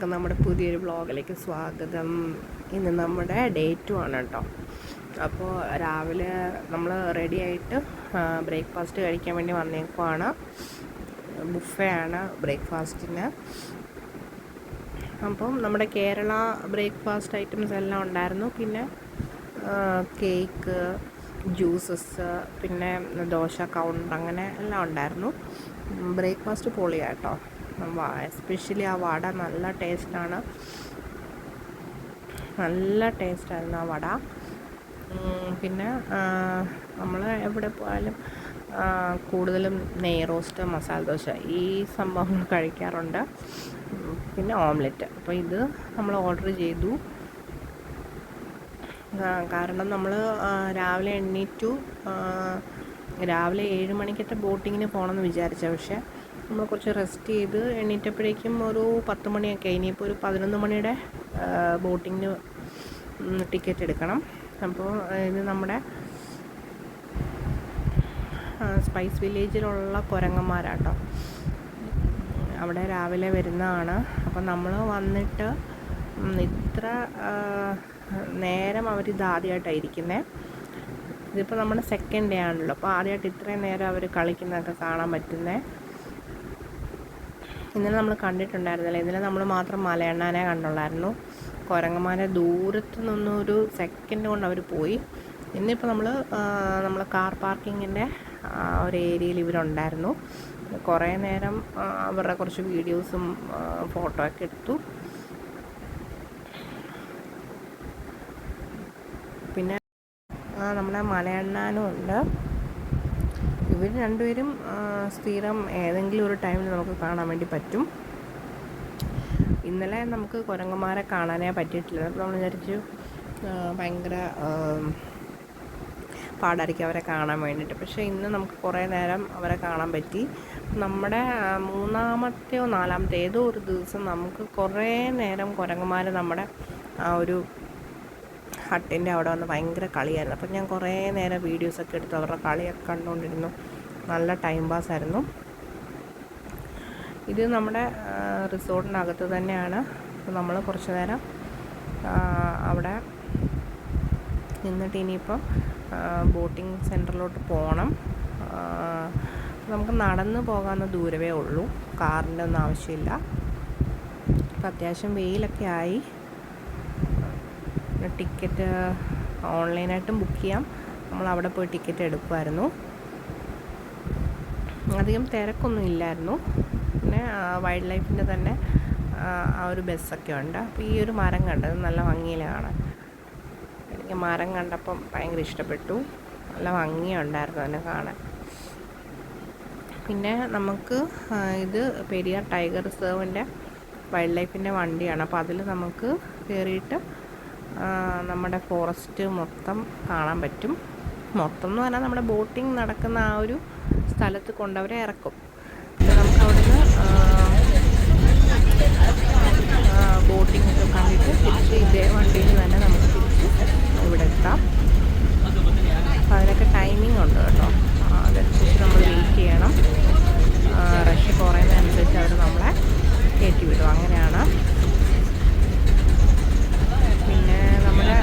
എല്ലാവർക്കും നമ്മുടെ പുതിയൊരു വ്ളോഗിലേക്ക് സ്വാഗതം. ഇന്ന് നമ്മുടെ ഡേ 2 ആണ് കേട്ടോ. അപ്പോൾ രാവിലെ നമ്മൾ റെഡി ആയിട്ട് ബ്രേക്ക്ഫാസ്റ്റ് കഴിക്കാൻ വേണ്ടി വന്നേക്കുവാണ്. ബുഫേ ആണ് ബ്രേക്ക്ഫാസ്റ്റിന്. അപ്പം നമ്മുടെ കേരള ബ്രേക്ക്ഫാസ്റ്റ് ഐറ്റംസ് എല്ലാം ഉണ്ടായിരുന്നു. പിന്നെ കേക്ക്, ജ്യൂസസ്, പിന്നെ ദോശ കൗണ്ടർ, അങ്ങനെ എല്ലാം ഉണ്ടായിരുന്നു. ബ്രേക്ക്ഫാസ്റ്റ് പൊളിയാട്ടോ. എസ്പെഷ്യലി ആ വട നല്ല ടേസ്റ്റാണ്. നല്ല ടേസ്റ്റായിരുന്നു ആ വട. പിന്നെ നമ്മൾ എവിടെ പോയാലും കൂടുതലും നെയ് റോസ്റ്റ്, മസാല ദോശ, ഈ സംഭവങ്ങൾ കഴിക്കാറുണ്ട്. പിന്നെ ഓംലെറ്റ്. അപ്പോൾ ഇത് നമ്മൾ ഓർഡർ ചെയ്തു. കാരണം നമ്മൾ രാവിലെ എണ്ണീറ്റു. രാവിലെ 7 മണിക്കത്തെ ബോട്ടിങ്ങിന് പോകണമെന്ന് വിചാരിച്ച, പക്ഷേ നമ്മൾ കുറച്ച് റെസ്റ്റ് ചെയ്ത് എണ്ണീറ്റപ്പോഴേക്കും ഒരു 10 മണിയൊക്കെ. ഇനിയിപ്പോൾ ഒരു 11 മണിയുടെ ബോട്ടിങ്ങിന് ടിക്കറ്റ് എടുക്കണം. അപ്പോൾ ഇത് നമ്മുടെ സ്പൈസ് വില്ലേജിലുള്ള കുരങ്ങന്മാരാട്ടോ. അവിടെ രാവിലെ വരുന്നതാണ്. അപ്പം നമ്മൾ വന്നിട്ട് ഇത്ര നേരം അവരിത് ആദ്യമായിട്ടാണ് ഇരിക്കുന്നത്. ഇതിപ്പോൾ നമ്മുടെ സെക്കൻഡ് ഡേ ആണല്ലോ. അപ്പോൾ ആദ്യമായിട്ട് ഇത്രയും നേരം അവർ കളിക്കുന്നതൊക്കെ കാണാൻ പറ്റുന്നത്. ഇന്നലെ നമ്മൾ കണ്ടിട്ടുണ്ടായിരുന്നില്ല. ഇന്നലെ നമ്മൾ മാത്രം മലയണ്ണാനെ കണ്ടുള്ളായിരുന്നു. കുരങ്ങന്മാരെ ദൂരത്ത് നിന്നൊരു സെക്കൻഡ് കൊണ്ട് അവർ പോയി. ഇന്നിപ്പോൾ നമ്മൾ കാർ പാർക്കിങ്ങിൻ്റെ ഒരു ഏരിയയിൽ ഇവരുണ്ടായിരുന്നു. കുറേ നേരം അവരുടെ കുറച്ച് വീഡിയോസും ഫോട്ടോ ഒക്കെ എടുത്തു. പിന്നെ നമ്മുടെ മലയണ്ണാനും ഉണ്ട്. ഇവർ രണ്ടുപേരും സ്ഥിരം ഏതെങ്കിലും ഒരു ടൈമിൽ നമുക്ക് കാണാൻ വേണ്ടി പറ്റും. ഇന്നലെ നമുക്ക് കുരങ്ങന്മാരെ കാണാനേ പറ്റിയിട്ടില്ല. അപ്പോൾ നമ്മൾ വിചാരിച്ചു ഭയങ്കര പാടായിരിക്കും അവരെ കാണാൻ വേണ്ടിയിട്ട്. പക്ഷേ ഇന്ന് നമുക്ക് കുറേ നേരം അവരെ കാണാൻ പറ്റി. നമ്മുടെ 3-ാമത്തെയോ 4-ാമത്തെ ഏതോ ഒരു ദിവസം നമുക്ക് കുറേ നേരം കുരങ്ങന്മാർ നമ്മുടെ ആ ഒരു ഹട്ടിൻ്റെ അവിടെ വന്ന് ഭയങ്കര കളിയായിരുന്നു. അപ്പം ഞാൻ കുറേ നേരം വീഡിയോസൊക്കെ എടുത്ത് അവരുടെ കളിയൊക്കെ കണ്ടുകൊണ്ടിരുന്നു. നല്ല ടൈം പാസ്സായിരുന്നു. ഇത് നമ്മുടെ റിസോർട്ടിനകത്ത് തന്നെയാണ്. അപ്പോൾ നമ്മൾ കുറച്ച് നേരം അവിടെ നിന്നിട്ട് ഇനിയിപ്പോൾ ബോട്ടിംഗ് സെൻറ്ററിലോട്ട് പോകണം. നമുക്ക് നടന്ന് പോകാവുന്ന ദൂരമേ ഉള്ളൂ. കാറിൻ്റെ ഒന്നും ആവശ്യമില്ല. അപ്പോൾ അത്യാവശ്യം വെയിലൊക്കെ ആയി. ടിക്കറ്റ് ഓൺലൈനായിട്ടും ബുക്ക് ചെയ്യാം. നമ്മൾ അവിടെ പോയി ടിക്കറ്റ് എടുക്കുമായിരുന്നു. അധികം തിരക്കൊന്നും ഇല്ലായിരുന്നു. പിന്നെ വൈൽഡ് ലൈഫിൻ്റെ തന്നെ ആ ഒരു ബസ്സൊക്കെ ഉണ്ട്. അപ്പോൾ ഈ ഒരു മരം കണ്ടത് നല്ല ഭംഗിയിലാണ്. എനിക്ക് മരം കണ്ടപ്പം ഭയങ്കര ഇഷ്ടപ്പെട്ടു. നല്ല ഭംഗിയുണ്ടായിരുന്നു അതിനെ കാണാൻ. പിന്നെ നമുക്ക് ഇത് പെരിയാർ ടൈഗർ റിസർവിൻ്റെ വൈൽഡ് ലൈഫിൻ്റെ വണ്ടിയാണ്. അപ്പോൾ അതിൽ നമുക്ക് കയറിയിട്ട് നമ്മുടെ ഫോറസ്റ്റ് മൊത്തം കാണാൻ പറ്റും. മൊത്തം എന്ന് പറഞ്ഞാൽ നമ്മുടെ ബോട്ടിംഗ് നടക്കുന്ന ആ ഒരു സ്ഥലത്ത് കൊണ്ടവരെ ഇറക്കും. നമുക്ക് അവിടുന്ന് ബോട്ടിംഗ് ഒക്കെ കണ്ടിട്ട് തിരിച്ച് ഇതേ വണ്ടിയിൽ തന്നെ നമുക്ക് തിരിച്ച് ഇവിടെ എത്താം. അപ്പോൾ അതിനൊക്കെ ടൈമിംഗ് ഉണ്ട് കേട്ടോ. അതനുസരിച്ച് നമ്മൾ വെയിറ്റ് ചെയ്യണം. റഷ് കുറയുന്നതനുസരിച്ച് അവർ നമ്മളെ കയറ്റി വിടും. അങ്ങനെയാണ്. പിന്നെ നമ്മുടെ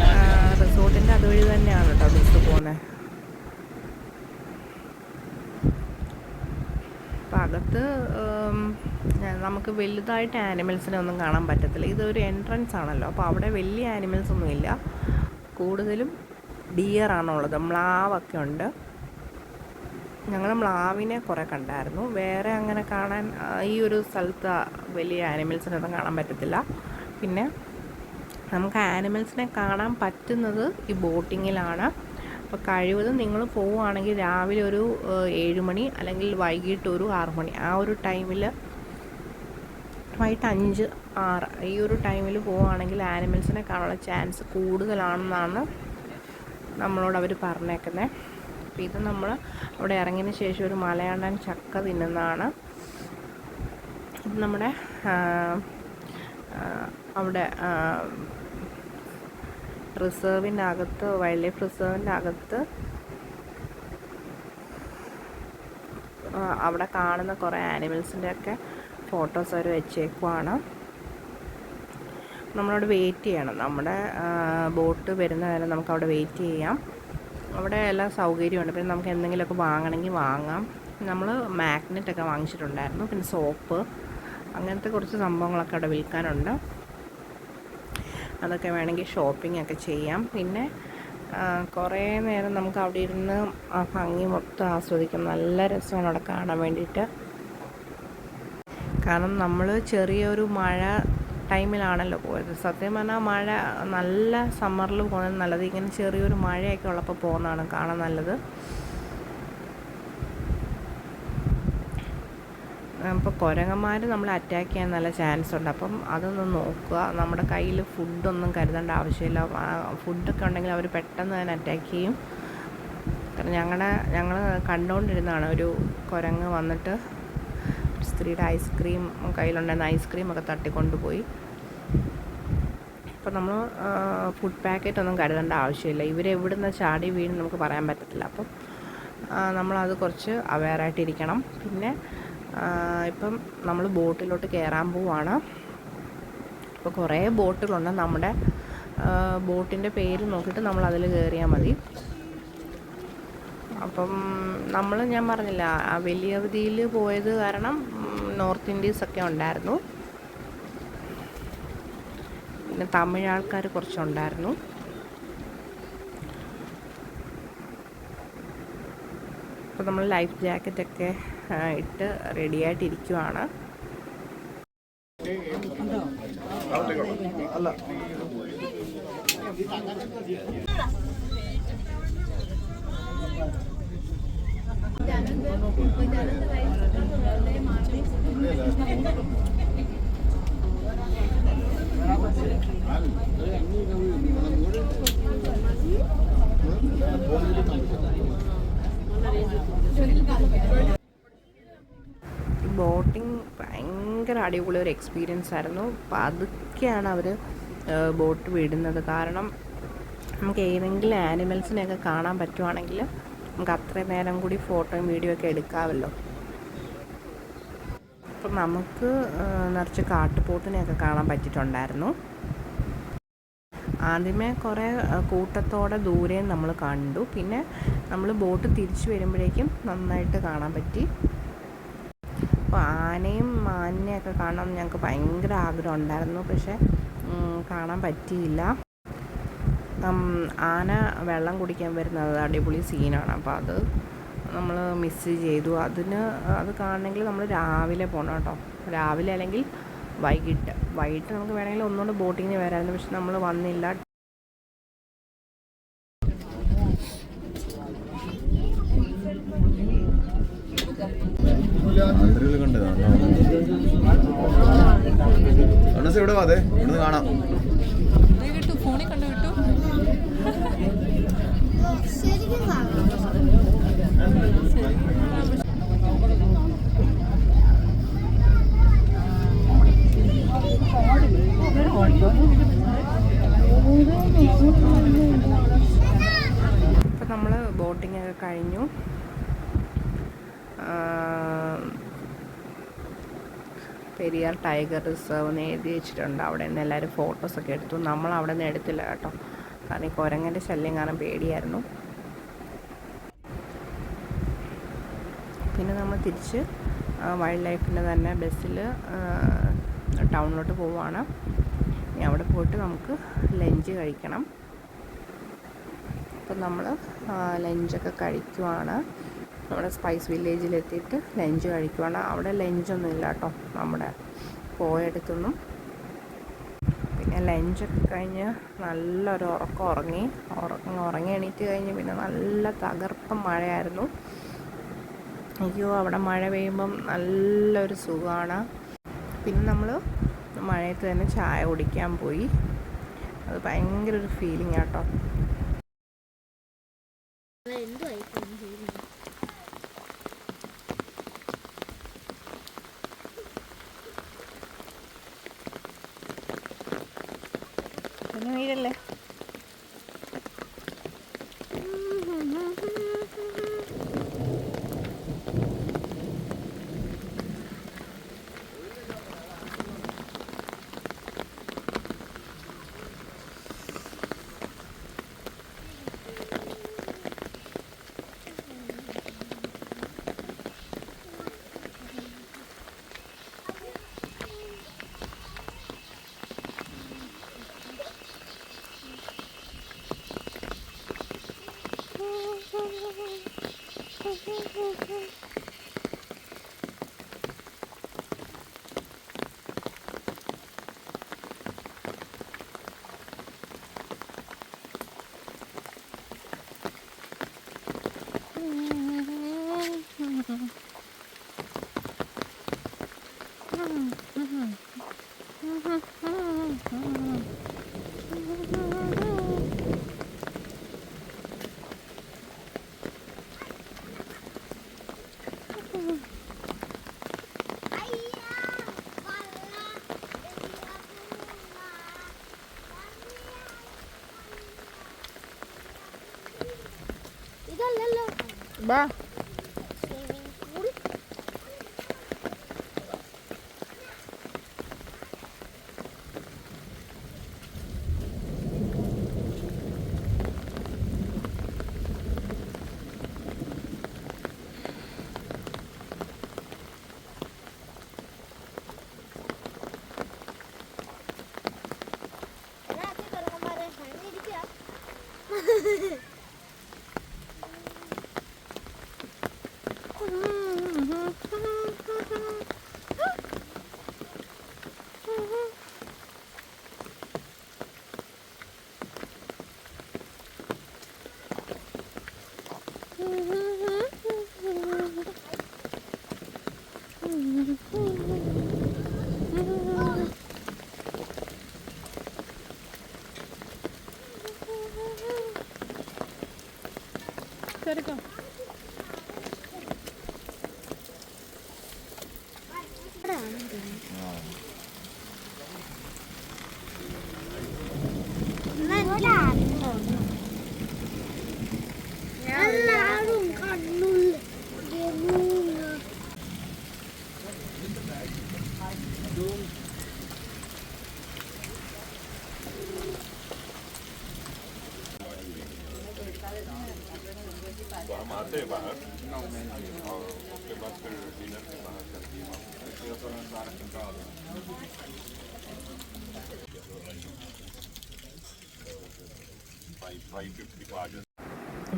റിസോർട്ടിൻ്റെ അതുവഴി തന്നെയാണ് കേട്ടോ ബസ് പോകുന്നത്. അപ്പം അകത്ത് നമുക്ക് വലുതായിട്ട് ആനിമൽസിനെ ഒന്നും കാണാൻ പറ്റത്തില്ല. ഇതൊരു എൻട്രൻസ് ആണല്ലോ. അപ്പോൾ അവിടെ വലിയ ആനിമൽസ് ഒന്നുമില്ല. കൂടുതലും ഡിയർ ആണുള്ളത്. മ്ലാവൊക്കെ ഉണ്ട്. ഞങ്ങൾ മ്ലാവിനെ കുറേ കണ്ടായിരുന്നു. വേറെ അങ്ങനെ കാണാൻ ഈ ഒരു സ്ഥലത്ത് വലിയ ആനിമൽസിനൊന്നും കാണാൻ പറ്റത്തില്ല. പിന്നെ നമുക്ക് ആനിമൽസിനെ കാണാൻ പറ്റുന്നത് ഈ ബോട്ടിങ്ങിലാണ്. അപ്പോൾ കഴിവതും നിങ്ങൾ പോവുകയാണെങ്കിൽ രാവിലെ ഒരു 7 മണി അല്ലെങ്കിൽ വൈകിട്ട് ഒരു 6 മണി, ആ ഒരു ടൈമിൽ, വൈകിട്ട് 5, 6 ഈ ഒരു ടൈമിൽ പോവുകയാണെങ്കിൽ ആനിമൽസിനെ കാണാനുള്ള ചാൻസ് കൂടുതലാണെന്നാണ് നമ്മളോട് അവർ പറഞ്ഞേക്കുന്നത്. അപ്പോൾ ഇത് നമ്മൾ അവിടെ ഇറങ്ങിയതിന് ശേഷം ഒരു മലയണ്ണൻ ചക്ക തിന്നുന്നതാണ്. ഇത് നമ്മുടെ അവിടെ റിസർവിൻ്റെ അകത്ത്, വൈൽഡ് ലൈഫ് റിസർവിൻ്റെ അകത്ത് അവിടെ കാണുന്ന കുറേ ആനിമൽസിൻ്റെ ഒക്കെ ഫോട്ടോസ് അവർ വെച്ചേക്കുവാണ്. നമ്മളവിടെ വെയിറ്റ് ചെയ്യണം. നമ്മുടെ ബോട്ട് വരുന്ന വരെ നമുക്കവിടെ വെയിറ്റ് ചെയ്യാം. അവിടെ എല്ലാ സൗകര്യമുണ്ട്. പിന്നെ നമുക്ക് എന്തെങ്കിലുമൊക്കെ വാങ്ങണമെങ്കിൽ വാങ്ങാം. നമ്മൾ മാഗ്നറ്റൊക്കെ വാങ്ങിച്ചിട്ടുണ്ടായിരുന്നു. പിന്നെ സോപ്പ്, അങ്ങനത്തെ കുറച്ച് സംഭവങ്ങളൊക്കെ അവിടെ വിൽക്കാനുണ്ട്. അതൊക്കെ വേണമെങ്കിൽ ഷോപ്പിംഗ് ഒക്കെ ചെയ്യാം. പിന്നെ കുറേ നേരം നമുക്ക് അവിടെ ഇരുന്ന് ആ ഭംഗി മൊത്തം ആസ്വദിക്കാം. നല്ല രസമാണ് അവിടെ കാണാൻ വേണ്ടിയിട്ട്. കാരണം നമ്മൾ ചെറിയൊരു മഴ ടൈമിലാണല്ലോ പോയത്. സത്യം പറഞ്ഞാൽ മഴ നല്ല സമ്മറിൽ പോകുന്നത് നല്ലത്. ഇങ്ങനെ ചെറിയൊരു മഴയൊക്കെ ഉള്ളപ്പോൾ പോകുന്നതാണ് കാണാൻ നല്ലത്. അപ്പോൾ കുരങ്ങന്മാർ നമ്മളെ അറ്റാക്ക് ചെയ്യാൻ നല്ല ചാൻസ് ഉണ്ട്. അപ്പം അതൊന്ന് നോക്കുക. നമ്മുടെ കയ്യിൽ ഫുഡൊന്നും കരുതേണ്ട ആവശ്യമില്ല. ഫുഡൊക്കെ ഉണ്ടെങ്കിൽ അവർ പെട്ടെന്ന് തന്നെ അറ്റാക്ക് ചെയ്യും. കാരണം ഞങ്ങൾ കണ്ടുകൊണ്ടിരുന്നതാണ് ഒരു കുരങ്ങ് വന്നിട്ട് സ്ത്രീയുടെ ഐസ്ക്രീം കയ്യിലുണ്ടായിരുന്ന ഐസ്ക്രീമൊക്കെ തട്ടിക്കൊണ്ടുപോയി. അപ്പോൾ നമ്മൾ ഫുഡ് പാക്കറ്റ് ഒന്നും കരുതേണ്ട ആവശ്യമില്ല. ഇവരെവിടുന്ന് ചാടി വീണ് നമുക്ക് പറയാൻ പറ്റത്തില്ല. അപ്പം നമ്മളത് കുറച്ച് അവെയറായിട്ടിരിക്കണം. പിന്നെ ഇപ്പം നമ്മൾ ബോട്ടിലോട്ട് കയറാൻ പോവാണ്. അപ്പോൾ കുറേ ബോട്ടുകളുണ്ട്. നമ്മുടെ ബോട്ടിൻ്റെ പേര് നോക്കിയിട്ട് നമ്മൾ അതിൽ കയറിയാൽ മതി. അപ്പം ഞാൻ പറഞ്ഞില്ല, ആ വലിയ അവധിയിൽ പോയത് കാരണം നോർത്ത് ഇന്ത്യൻസൊക്കെ ഉണ്ടായിരുന്നു. പിന്നെ തമിഴ് ആൾക്കാർ കുറച്ചുണ്ടായിരുന്നു. അപ്പോൾ നമ്മൾ ലൈഫ് ജാക്കറ്റൊക്കെ ഇട്ട് റെഡിയായിട്ടിരിക്കുവാണ്. ബോട്ടിങ് ഭയങ്കര അടിപൊളി ഒരു എക്സ്പീരിയൻസ് ആയിരുന്നു. പതുക്കെയാണ് അവർ ബോട്ട് വിടുന്നത്. കാരണം നമുക്ക് ഏതെങ്കിലും ആനിമൽസിനെയൊക്കെ കാണാൻ പറ്റുവാണെങ്കിൽ നമുക്ക് അത്രയും നേരം കൂടി ഫോട്ടോയും വീഡിയോ ഒക്കെ എടുക്കാമല്ലോ. അപ്പം നമുക്ക് നിറച്ച് കാട്ടുപോത്തിനെയൊക്കെ കാണാൻ പറ്റിയിട്ടുണ്ടായിരുന്നു. ആദ്യമേ കുറേ കൂട്ടത്തോടെ ദൂരെ നമ്മൾ കണ്ടു. പിന്നെ നമ്മൾ ബോട്ട് തിരിച്ചു വരുമ്പോഴേക്കും നന്നായിട്ട് കാണാൻ പറ്റി. അപ്പോൾ ആനയും മാനിനെയൊക്കെ കാണാൻ ഞങ്ങൾക്ക് ഭയങ്കര ആഗ്രഹം ഉണ്ടായിരുന്നു. പക്ഷേ കാണാൻ പറ്റിയില്ല. ആന വെള്ളം കുടിക്കാൻ വരുന്നത് അടിപൊളി സീനാണ്. അപ്പോൾ അത് നമ്മൾ മിസ് ചെയ്തു. അത് കാണണമെങ്കിൽ നമ്മൾ രാവിലെ പോകണം കേട്ടോ. രാവിലെ അല്ലെങ്കിൽ വൈകിട്ട് നമുക്ക് വേണമെങ്കിൽ ഒന്നുകൊണ്ട് ബോട്ടിങ്ങിന് വരാമായിരുന്നു. പക്ഷെ നമ്മൾ വന്നില്ല. ഇവിടെ വാ, ഇവിടുന്ന് കാണാം. ഫോണിൽ കണ്ടു വിട്ടു. ഇപ്പം നമ്മൾ ബോട്ടിങ്ങൊക്കെ കഴിഞ്ഞു. പെരിയാർ ടൈഗർ റിസർവ് എന്ന് എഴുതി വെച്ചിട്ടുണ്ട്. അവിടെ നിന്ന് എല്ലാവരും ഫോട്ടോസൊക്കെ എടുത്തു. നമ്മൾ അവിടെ നിന്ന് എടുത്തില്ല കേട്ടോ. കാരണം ഈ കുരങ്ങൻ്റെ ശല്യം കാരണം പേടിയായിരുന്നു. പിന്നെ നമ്മൾ തിരിച്ച് വൈൽഡ് ലൈഫിൻ്റെ തന്നെ ബസ്സിൽ ടൗണിലോട്ട് പോവുകയാണ്. ഇനി അവിടെ പോയിട്ട് നമുക്ക് ലഞ്ച് കഴിക്കണം. അപ്പം നമ്മൾ ലഞ്ചൊക്കെ കഴിക്കുവാണ്. നമ്മുടെ സ്പൈസ് വില്ലേജിലെത്തിയിട്ട് ലഞ്ച് കഴിക്കുവാണ്. അവിടെ ലഞ്ചൊന്നും ഇല്ല കേട്ടോ നമ്മുടെ പോയടുത്തൊന്നും. പിന്നെ ലഞ്ചൊക്കെ കഴിഞ്ഞ് നല്ലൊരു ഉറങ്ങി എണീറ്റ് കഴിഞ്ഞ് പിന്നെ നല്ല തകർപ്പൻ മഴയായിരുന്നു. അയ്യോ, അവിടെ മഴ പെയ്യുമ്പം നല്ലൊരു സുഖമാണ്. പിന്നെ നമ്മൾ മഴയത്ത് തന്നെ ചായ കുടിക്കാൻ പോയി. അത് ഭയങ്കര ഒരു ഫീലിംഗ് ആട്ടോ. പിന്നെ വീടല്ലേ. ബാ. കയറിക്കോ. എല്ലാരും കണ്ണുള്ള हम आते हैं बाहर और उसके बाद फिर डिनर के बाहर करती है।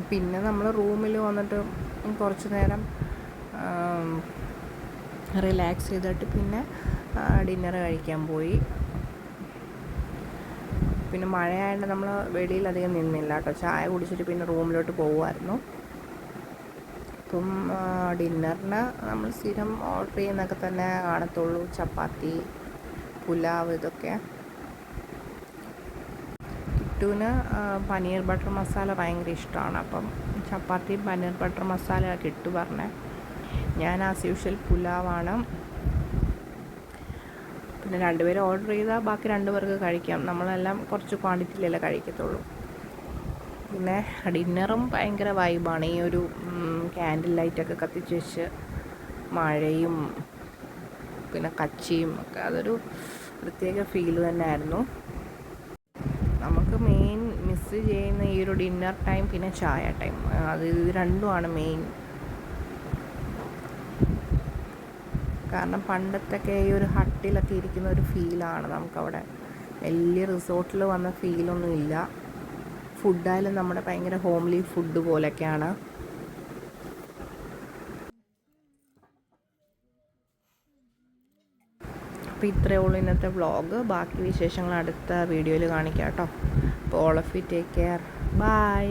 പിന്നെ നമ്മൾ റൂമിൽ വന്നിട്ട് കുറച്ച് നേരം റിലാക്സ് ചെയ്തിട്ട് പിന്നെ ഡിന്നർ കഴിക്കാൻ പോയി. പിന്നെ മഴയായതുകൊണ്ട് നമ്മൾ വെളിയിലധികം നിന്നില്ല കേട്ടോ. ചായ കുടിച്ചിട്ട് പിന്നെ റൂമിലോട്ട് പോകുമായിരുന്നു. ഇപ്പം ഡിന്നറിന് നമ്മൾ സ്ഥിരം ഓർഡർ ചെയ്യുന്നതൊക്കെ തന്നെ കാണത്തുള്ളൂ. ചപ്പാത്തി, പുലാവ്, ഇതൊക്കെ. കിട്ടുവിന് പനീർ ബട്ടർ മസാല ഭയങ്കര ഇഷ്ടമാണ്. അപ്പം ചപ്പാത്തിയും പനീർ ബട്ടർ മസാല കിട്ടു പറഞ്ഞേ. ഞാൻ ആസ് യൂഷ്വൽ പുലാവാണ്. പിന്നെ 2 പേര് ഓർഡർ ചെയ്താൽ ബാക്കി 2 പേർക്ക് കഴിക്കാം. നമ്മളെല്ലാം കുറച്ച് ക്വാണ്ടിറ്റിയിലല്ലേ കഴിക്കത്തുള്ളൂ. പിന്നെ ഡിന്നറും ഭയങ്കര വൈബാണ്. ഈ ഒരു ക്യാൻഡിൽ ലൈറ്റൊക്കെ കത്തിച്ച് വെച്ച് മഴയും പിന്നെ കച്ചിയും ഒക്കെ, അതൊരു പ്രത്യേക ഫീൽ തന്നെയായിരുന്നു. നമുക്ക് മെയിൻ മിസ് ചെയ്യുന്ന ഈ ഒരു ഡിന്നർ ടൈം പിന്നെ ചായ ടൈം, ഇത് രണ്ടുമാണ് മെയിൻ. കാരണം പണ്ടത്തൊക്കെ ഈ ഒരു ഹട്ടിലൊക്കെ ഇരിക്കുന്ന ഒരു ഫീലാണ് നമുക്കവിടെ. വലിയ റിസോർട്ടിൽ വന്ന ഫീലൊന്നും ഇല്ല. ഫുഡായാലും നമ്മുടെ ഭയങ്കര ഹോംലി ഫുഡ് പോലെയൊക്കെയാണ്. അപ്പോൾ ഇത്രയേ ഉള്ളൂ ഇന്നത്തെ വ്ളോഗ്. ബാക്കി വിശേഷങ്ങൾ അടുത്ത വീഡിയോയിൽ കാണിക്കാം കേട്ടോ. അപ്പോൾ all of you take care. By.